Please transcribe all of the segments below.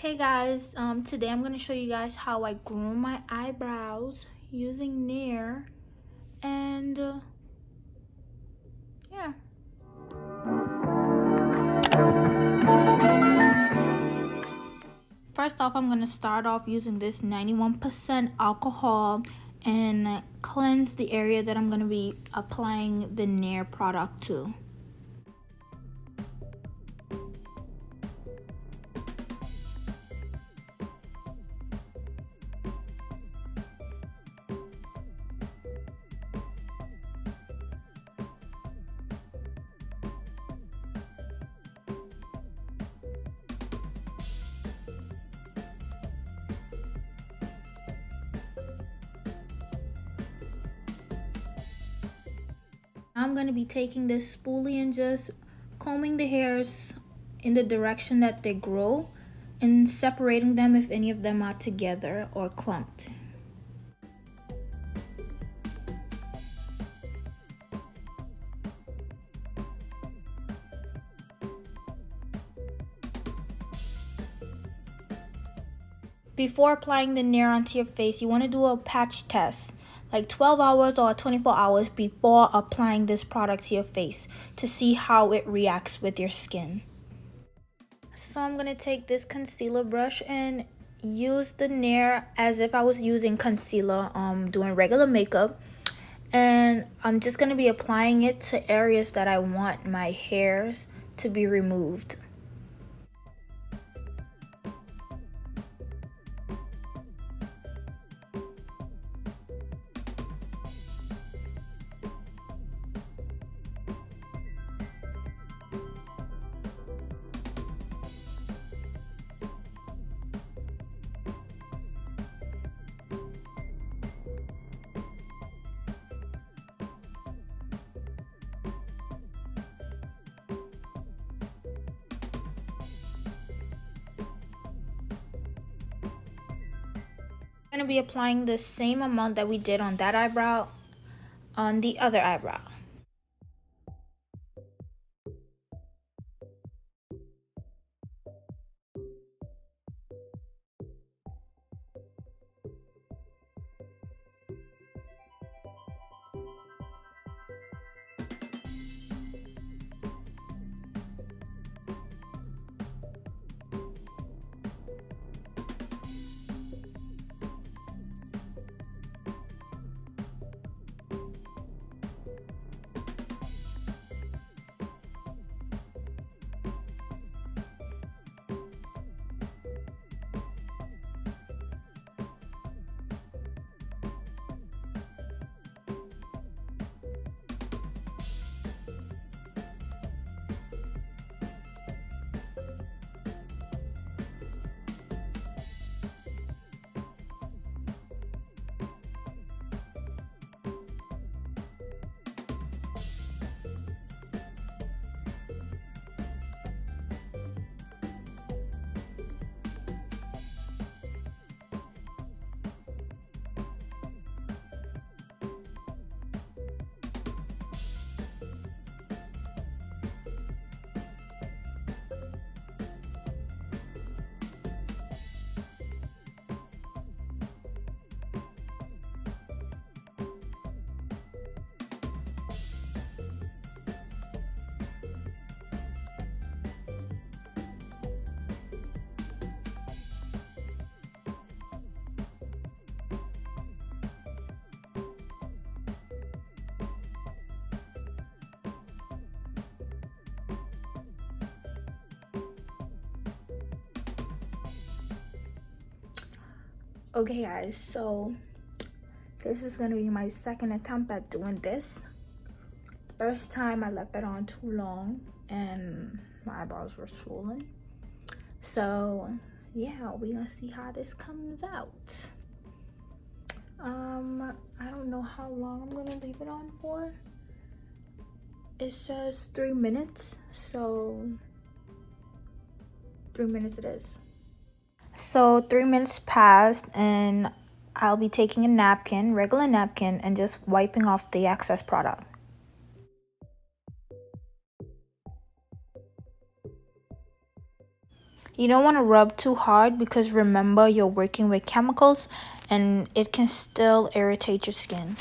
Hey guys, today I'm going to show you guys how I groom my eyebrows using Nair, and yeah. First off, I'm going to start off using this 91% alcohol and cleanse the area that I'm going to be applying the Nair product to. I'm going to be taking this spoolie and just combing the hairs in the direction that they grow and separating them if any of them are together or clumped. Before applying the Nair onto your face, you want to do a patch test, like 12 hours or 24 hours before applying this product to your face to see how it reacts with your skin. So I'm going to take this concealer brush and use the Nair as if I was using concealer doing regular makeup. And I'm just going to be applying it to areas that I want my hairs to be removed. I'm going to be applying the same amount that we did on that eyebrow on the other eyebrow. Okay guys, so this is gonna be my second attempt at doing this. First time I left it on too long and my eyebrows were swollen. So yeah, we're gonna see how this comes out. I don't know how long I'm gonna leave it on for. It says 3 minutes, so 3 minutes it is. So 3 minutes passed and I'll be taking a napkin, regular napkin, and just wiping off the excess product. You don't want to rub too hard because remember you're working with chemicals and it can still irritate your skin.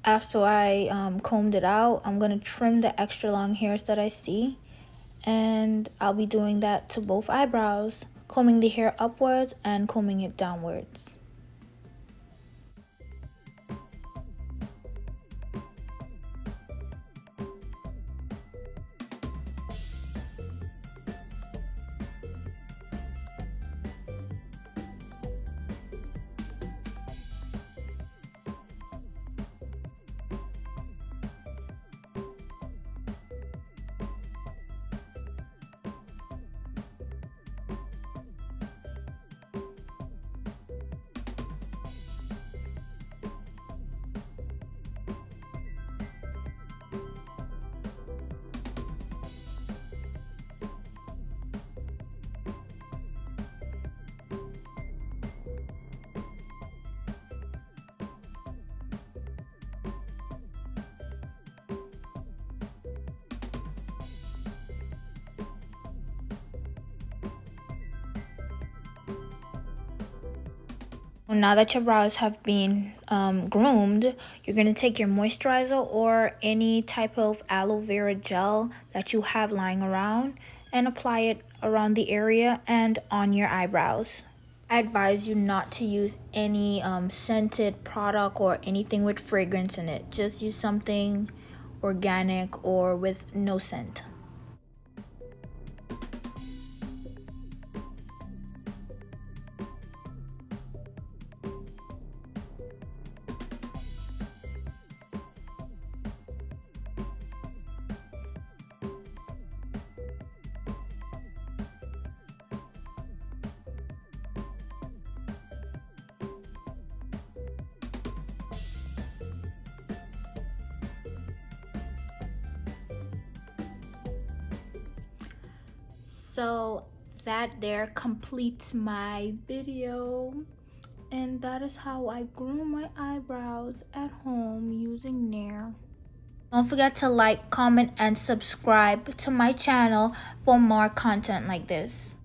After I combed it out, I'm going to trim the extra long hairs that I see. And I'll be doing that to both eyebrows, combing the hair upwards and combing it downwards. Now that your brows have been groomed, you're going to take your moisturizer or any type of aloe vera gel that you have lying around and apply it around the area and on your eyebrows. I advise you not to use any scented product or anything with fragrance in it. Just use something organic or with no scent. So that there completes my video, and that is how I groom my eyebrows at home using Nair. Don't forget to like, comment, and subscribe to my channel for more content like this.